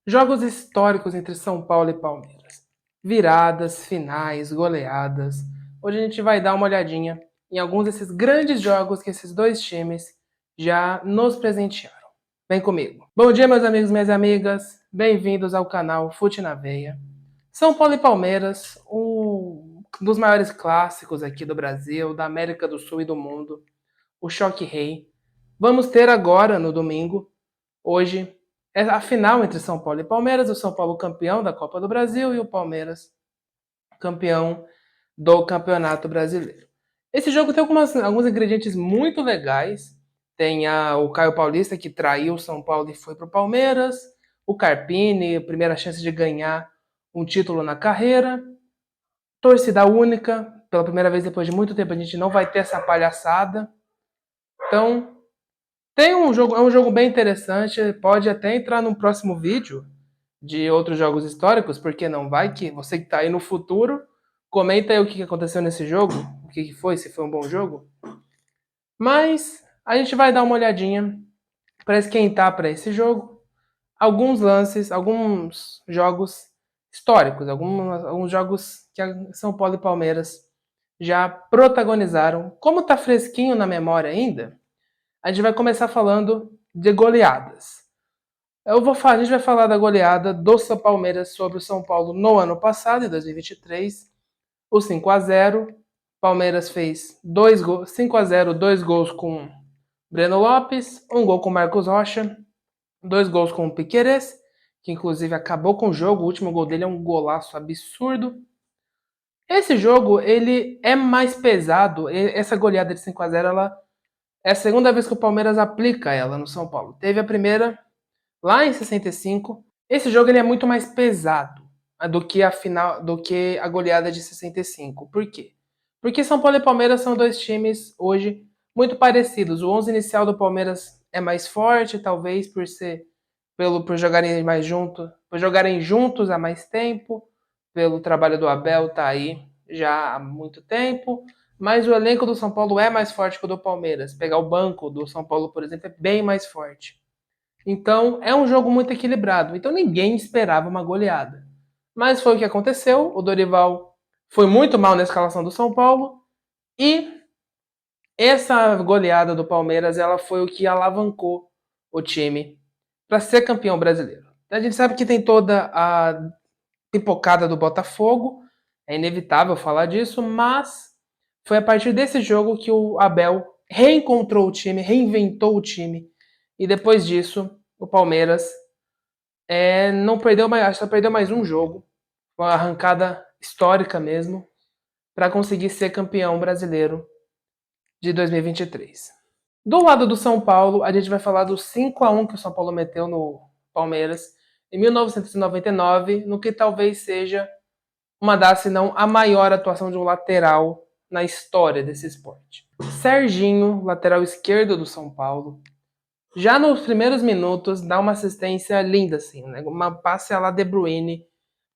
Jogos históricos entre São Paulo e Palmeiras. Viradas, finais, goleadas. Hoje a gente vai dar uma olhadinha em alguns desses grandes jogos que esses dois times já nos presentearam. Vem comigo. Bom dia, meus amigos e minhas amigas. Bem-vindos ao canal Fute na Veia. São Paulo e Palmeiras, um dos maiores clássicos aqui do Brasil, da América do Sul e do mundo. O Choque Rei. Vamos ter agora, no domingo, hoje, é a final entre São Paulo e Palmeiras, o São Paulo campeão da Copa do Brasil e o Palmeiras campeão do Campeonato Brasileiro. Esse jogo tem alguns ingredientes muito legais. Tem o Caio Paulista, que traiu o São Paulo e foi para o Palmeiras. O Carpini, primeira chance de ganhar um título na carreira. Torcida única, pela primeira vez depois de muito tempo a gente não vai ter essa palhaçada. Então, é um jogo bem interessante, pode até entrar num próximo vídeo de outros jogos históricos, porque não vai que você que está aí no futuro, comenta aí o que aconteceu nesse jogo, o que foi, se foi um bom jogo. Mas a gente vai dar uma olhadinha para esquentar para esse jogo, alguns lances, alguns jogos históricos, alguns jogos que a São Paulo e Palmeiras já protagonizaram. Como tá fresquinho na memória ainda, a gente vai começar falando de goleadas. A gente vai falar da goleada do São Palmeiras sobre o São Paulo no ano passado, em 2023, o 5-0. Palmeiras fez 5-0, 2 gols com Breno Lopes, 1 gol com Marcos Rocha, 2 gols com o Piquerez, que inclusive acabou com o jogo, o último gol dele é um golaço absurdo. Esse jogo, ele é mais pesado, essa goleada de 5-0, ela é a segunda vez que o Palmeiras aplica ela no São Paulo. Teve a primeira lá em 65. Esse jogo ele é muito mais pesado do que a goleada de 65. Por quê? Porque São Paulo e Palmeiras são dois times hoje muito parecidos. O 11 inicial do Palmeiras é mais forte, talvez por jogarem mais junto, por jogarem juntos há mais tempo, pelo trabalho do Abel tá aí já há muito tempo. Mas o elenco do São Paulo é mais forte que o do Palmeiras. Pegar o banco do São Paulo, por exemplo, é bem mais forte. Então, é um jogo muito equilibrado. Então, ninguém esperava uma goleada. Mas foi o que aconteceu. O Dorival foi muito mal na escalação do São Paulo. E essa goleada do Palmeiras, ela foi o que alavancou o time para ser campeão brasileiro. A gente sabe que tem toda a pipocada do Botafogo. É inevitável falar disso, mas foi a partir desse jogo que o Abel reencontrou o time, reinventou o time. E depois disso, o Palmeiras não perdeu mais, só perdeu mais um jogo, uma arrancada histórica mesmo, para conseguir ser campeão brasileiro de 2023. Do lado do São Paulo, a gente vai falar do 5-1 que o São Paulo meteu no Palmeiras em 1999, no que talvez seja uma das, se não a maior atuação de um lateral na história desse esporte. Serginho, lateral esquerdo do São Paulo, já nos primeiros minutos, dá uma assistência linda, assim, né? Uma passe a la De Bruyne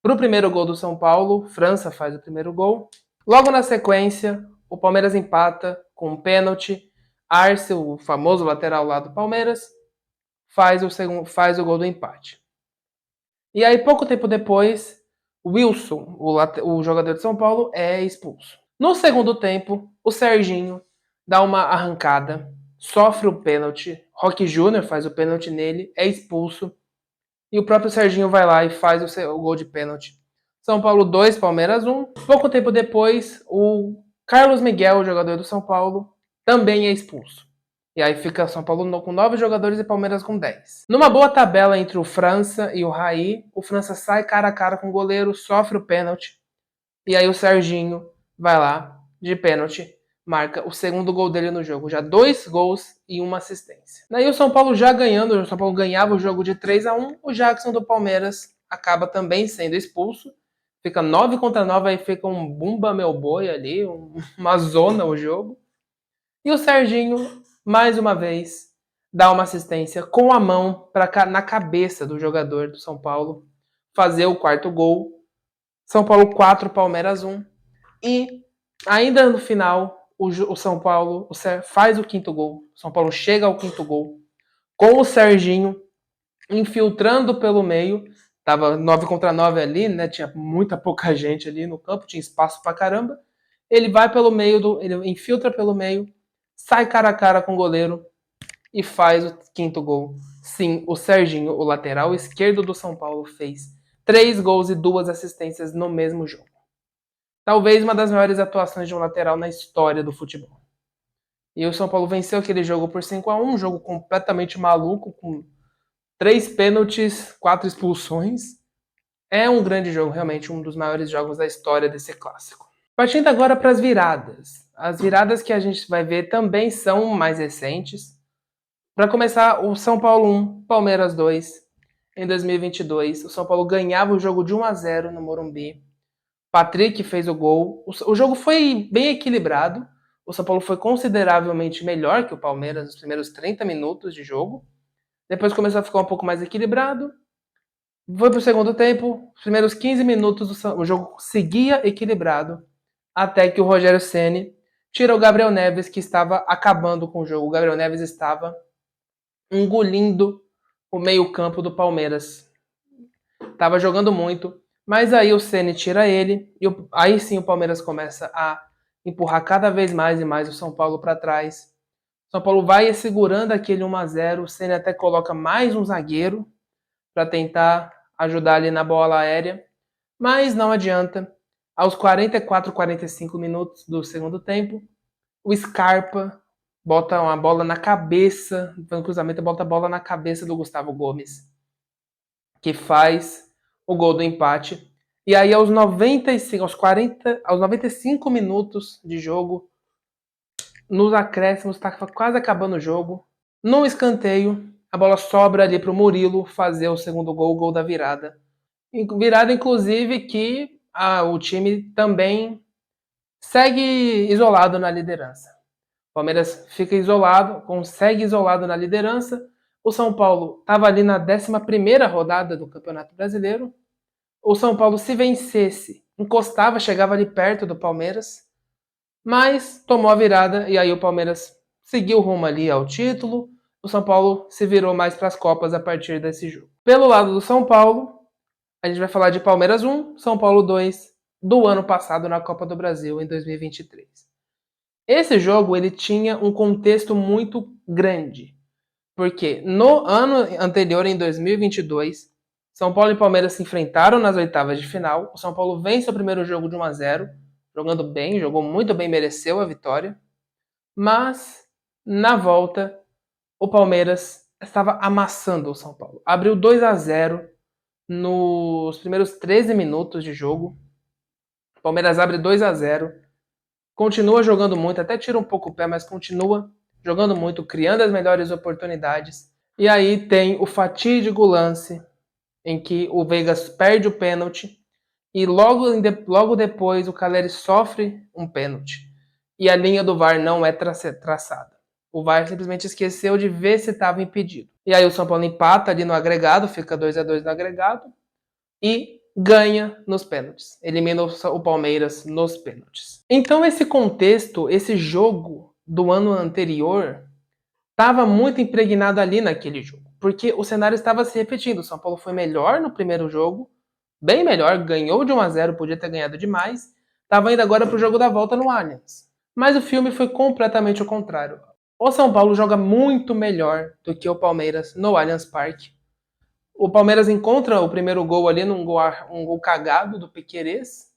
para o primeiro gol do São Paulo. França faz o primeiro gol. Logo na sequência, o Palmeiras empata com um pênalti. Arce, o famoso lateral lá do Palmeiras, faz o gol do empate. E aí, pouco tempo depois, Wilson, o jogador de São Paulo, é expulso. No segundo tempo, o Serginho dá uma arrancada, sofre o pênalti. Roque Júnior faz o pênalti nele, é expulso. E o próprio Serginho vai lá e faz o gol de pênalti. São Paulo 2, Palmeiras 1. Pouco tempo depois, o Carlos Miguel, jogador do São Paulo, também é expulso. E aí fica São Paulo com 9 jogadores e Palmeiras com 10. Numa boa tabela entre o França e o Raí, o França sai cara a cara com o goleiro, sofre o pênalti. E aí o Serginho vai lá, de pênalti, marca o segundo gol dele no jogo. Já 2 gols e uma assistência. Daí o São Paulo já ganhando, o São Paulo ganhava o jogo de 3-1, o Jackson do Palmeiras acaba também sendo expulso. Fica 9-9, aí fica um bumba meu boi ali, uma zona o jogo. E o Serginho, mais uma vez, dá uma assistência com a mão na cabeça do jogador do São Paulo fazer o quarto gol. São Paulo 4, Palmeiras 1. E ainda no final, o São Paulo faz o quinto gol. O São Paulo chega ao quinto gol com o Serginho infiltrando pelo meio. Tava 9 contra 9 ali, né? Tinha muita pouca gente ali no campo, tinha espaço pra caramba. Ele vai pelo meio, ele infiltra pelo meio, sai cara a cara com o goleiro e faz o quinto gol. Sim, o Serginho, o lateral esquerdo do São Paulo, fez 3 gols e 2 assistências no mesmo jogo. Talvez uma das maiores atuações de um lateral na história do futebol. E o São Paulo venceu aquele jogo por 5-1, um jogo completamente maluco, com 3 pênaltis, 4 expulsões. É um grande jogo, realmente um dos maiores jogos da história desse clássico. Partindo agora para as viradas. As viradas que a gente vai ver também são mais recentes. Para começar, o São Paulo 1, Palmeiras 2. Em 2022, o São Paulo ganhava o jogo de 1-0 no Morumbi. Patrick fez o gol. O jogo foi bem equilibrado. O São Paulo foi consideravelmente melhor que o Palmeiras nos primeiros 30 minutos de jogo. Depois começou a ficar um pouco mais equilibrado. Foi pro segundo tempo. Os primeiros 15 minutos o jogo seguia equilibrado. Até que o Rogério Ceni tira o Gabriel Neves, que estava acabando com o jogo. O Gabriel Neves estava engolindo o meio-campo do Palmeiras. Tava jogando muito. Mas aí o Ceni tira ele. E aí sim o Palmeiras começa a empurrar cada vez mais e mais o São Paulo para trás. O São Paulo vai segurando aquele 1-0. O Ceni até coloca mais um zagueiro para tentar ajudar ali na bola aérea. Mas não adianta. Aos 44, 45 minutos do segundo tempo, o Scarpa bota uma bola na cabeça, no cruzamento, bota a bola na cabeça do Gustavo Gomes, que faz o gol do empate. E aí aos 95, aos 95 minutos de jogo, nos acréscimos, está quase acabando o jogo, no escanteio, a bola sobra ali para o Murilo fazer o segundo gol, o gol da virada. Virada, inclusive, que o time também segue isolado na liderança. O Palmeiras fica isolado, consegue isolado na liderança. O São Paulo estava ali na 11ª rodada do Campeonato Brasileiro. O São Paulo, se vencesse, encostava, chegava ali perto do Palmeiras, mas tomou a virada e aí o Palmeiras seguiu rumo ali ao título. O São Paulo se virou mais para as Copas a partir desse jogo. Pelo lado do São Paulo, a gente vai falar de Palmeiras 1, São Paulo 2, do ano passado na Copa do Brasil, em 2023. Esse jogo ele tinha um contexto muito grande, porque no ano anterior, em 2022, São Paulo e Palmeiras se enfrentaram nas oitavas de final. O São Paulo vence o primeiro jogo de 1-0, jogando bem, jogou muito bem, mereceu a vitória. Mas, na volta, o Palmeiras estava amassando o São Paulo. Abriu 2-0 nos primeiros 13 minutos de jogo. O Palmeiras abre 2-0. Continua jogando muito, até tira um pouco o pé, mas continua jogando muito, criando as melhores oportunidades. E aí tem o fatídico lance em que o Vegas perde o pênalti e logo depois o Caleri sofre um pênalti. E a linha do VAR não é traçada. O VAR simplesmente esqueceu de ver se estava impedido. E aí o São Paulo empata ali no agregado, fica 2-2 no agregado e ganha nos pênaltis. Elimina o Palmeiras nos pênaltis. Então esse contexto, esse jogo do ano anterior, estava muito impregnado ali naquele jogo. Porque o cenário estava se repetindo. O São Paulo foi melhor no primeiro jogo, bem melhor, ganhou de 1-0, podia ter ganhado demais. Estava indo agora para o jogo da volta no Allianz. Mas o filme foi completamente o contrário. O São Paulo joga muito melhor do que o Palmeiras no Allianz Parque. O Palmeiras encontra o primeiro gol ali um gol cagado do Piquerez.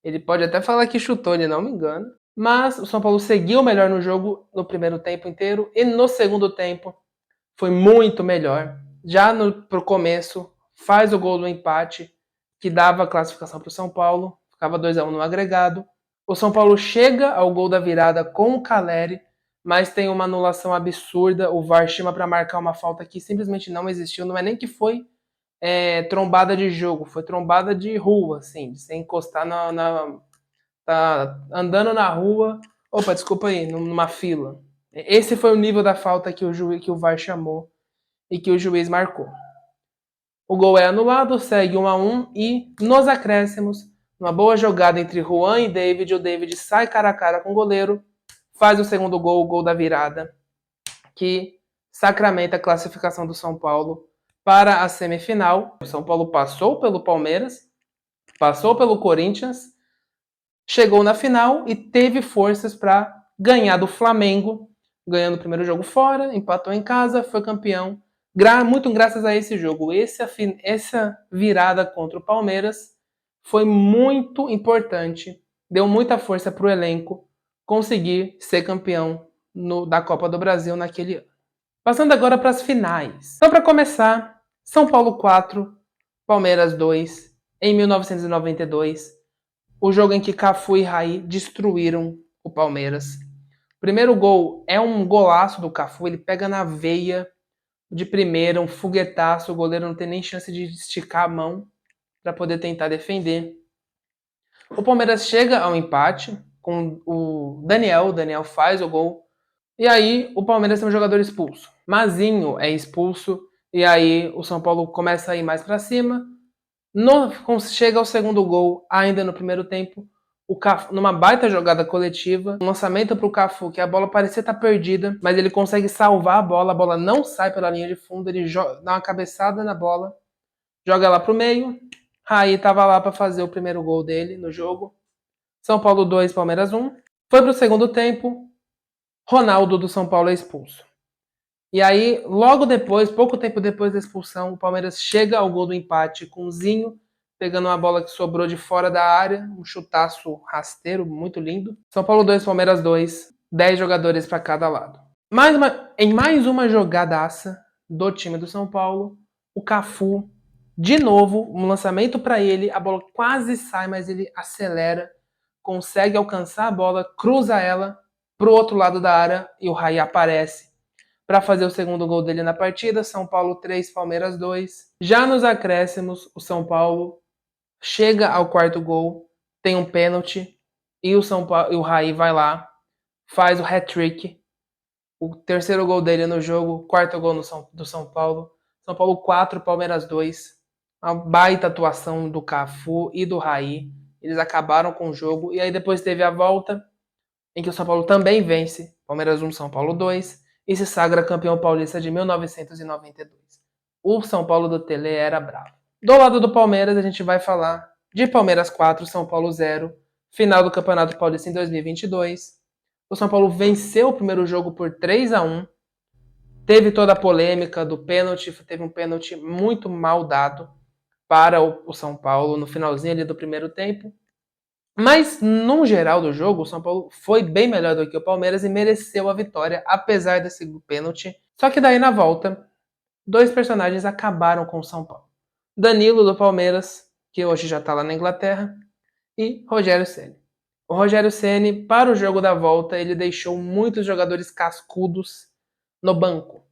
Ele pode até falar que chutou, ele não me engano. Mas o São Paulo seguiu melhor no jogo no primeiro tempo inteiro e no segundo tempo foi muito melhor. Já pro começo faz o gol do empate que dava a classificação para o São Paulo. Ficava 2-1 no agregado. O São Paulo chega ao gol da virada com o Caleri, mas tem uma anulação absurda. O VAR chama para marcar uma falta que simplesmente não existiu. Não é nem que foi trombada de jogo, foi trombada de rua, assim, sem encostar tá andando na rua. Opa, desculpa aí, numa fila. Esse foi o nível da falta que o VAR chamou e que o juiz marcou. O gol é anulado, segue 1-1 e nos acréscimos, uma boa jogada entre Juan e David, o David sai cara a cara com o goleiro, faz o segundo gol, o gol da virada, que sacramenta a classificação do São Paulo para a semifinal. O São Paulo passou pelo Palmeiras, passou pelo Corinthians, chegou na final e teve forças para ganhar do Flamengo, ganhando o primeiro jogo fora, empatou em casa, foi campeão. Muito graças a esse jogo. Essa virada contra o Palmeiras foi muito importante, deu muita força para o elenco conseguir ser campeão da Copa do Brasil naquele ano. Passando agora para as finais. Então, para começar, São Paulo 4, Palmeiras 2, em 1992. O jogo em que Cafu e Raí destruíram o Palmeiras. O primeiro gol é um golaço do Cafu, ele pega na veia de primeira, um foguetaço, o goleiro não tem nem chance de esticar a mão para poder tentar defender. O Palmeiras chega ao empate com o Daniel faz o gol. E aí o Palmeiras tem um jogador expulso. Mazinho é expulso e aí o São Paulo começa a ir mais para cima. Chega ao segundo gol, ainda no primeiro tempo, o Cafu, numa baita jogada coletiva, um lançamento para o Cafu, que a bola parecia estar perdida, mas ele consegue salvar a bola não sai pela linha de fundo, ele dá uma cabeçada na bola, joga lá pro meio. Raí estava lá para fazer o primeiro gol dele no jogo. São Paulo 2, Palmeiras 1. Foi pro segundo tempo, Ronaldo do São Paulo é expulso. E aí, logo depois, pouco tempo depois da expulsão, o Palmeiras chega ao gol do empate com o Zinho, pegando uma bola que sobrou de fora da área, um chutaço rasteiro, muito lindo. São Paulo 2, Palmeiras 2, 10 jogadores para cada lado. Em mais uma jogadaça do time do São Paulo, o Cafu, de novo, um lançamento para ele, a bola quase sai, mas ele acelera, consegue alcançar a bola, cruza ela pro outro lado da área e o Raí aparece para fazer o segundo gol dele na partida. São Paulo 3, Palmeiras 2. Já nos acréscimos, o São Paulo chega ao quarto gol, tem um pênalti e o Raí vai lá, faz o hat-trick. O terceiro gol dele no jogo, quarto gol do São Paulo. São Paulo 4, Palmeiras 2. Uma baita atuação do Cafu e do Raí. Eles acabaram com o jogo. E aí depois teve a volta, em que o São Paulo também vence. Palmeiras 1, São Paulo 2. E se sagra campeão paulista de 1992. O São Paulo do Tele era bravo. Do lado do Palmeiras, a gente vai falar de Palmeiras 4, São Paulo 0. Final do Campeonato Paulista em 2022. O São Paulo venceu o primeiro jogo por 3-1. Teve toda a polêmica do pênalti. Teve um pênalti muito mal dado para o São Paulo no finalzinho ali do primeiro tempo. Mas, no geral do jogo, o São Paulo foi bem melhor do que o Palmeiras e mereceu a vitória, apesar desse pênalti. Só que daí, na volta, dois personagens acabaram com o São Paulo. Danilo, do Palmeiras, que hoje já está lá na Inglaterra, e Rogério Ceni. O Rogério Ceni, para o jogo da volta, ele deixou muitos jogadores cascudos no banco.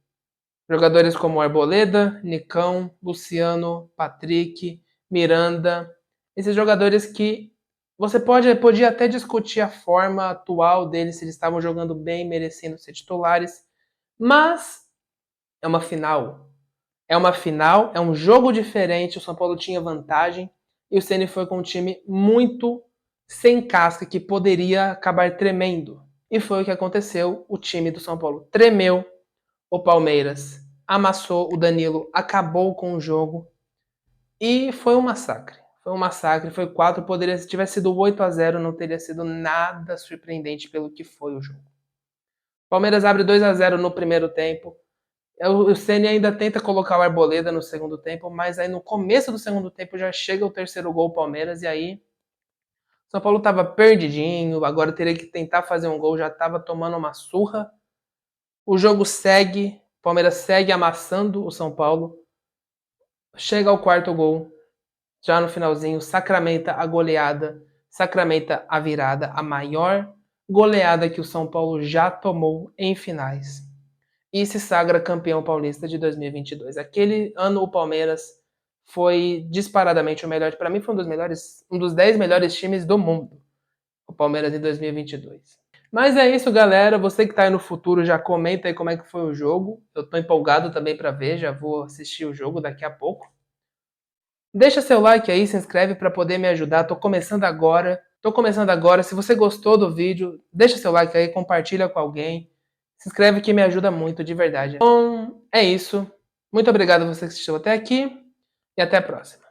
Jogadores como Arboleda, Nicão, Luciano, Patrick, Miranda. Esses jogadores que você podia até discutir a forma atual deles, se eles estavam jogando bem, merecendo ser titulares. Mas é uma final. É uma final, é um jogo diferente. O São Paulo tinha vantagem e o Ceni foi com um time muito sem casca, que poderia acabar tremendo. E foi o que aconteceu. O time do São Paulo tremeu. O Palmeiras amassou, o Danilo acabou com o jogo. E foi um massacre. Foi um massacre, foi 4, se tivesse sido 8-0, não teria sido nada surpreendente pelo que foi o jogo. Palmeiras abre 2-0 no primeiro tempo. O Ceni ainda tenta colocar o Arboleda no segundo tempo, mas aí no começo do segundo tempo já chega o terceiro gol Palmeiras e aí São Paulo estava perdidinho, agora teria que tentar fazer um gol, já estava tomando uma surra. O jogo segue, o Palmeiras segue amassando o São Paulo. Chega ao quarto gol, já no finalzinho, sacramenta a goleada, sacramenta a virada, a maior goleada que o São Paulo já tomou em finais. E se sagra campeão paulista de 2022. Aquele ano o Palmeiras foi disparadamente o melhor, para mim foi um dos 10 melhores times do mundo, o Palmeiras em 2022. Mas é isso, galera. Você que tá aí no futuro, já comenta aí como é que foi o jogo. Eu tô empolgado também para ver, já vou assistir o jogo daqui a pouco. Deixa seu like aí, se inscreve para poder me ajudar. Tô começando agora. Se você gostou do vídeo, deixa seu like aí, compartilha com alguém. Se inscreve que me ajuda muito, de verdade. Então, é isso. Muito obrigado a você que assistiu até aqui e até a próxima.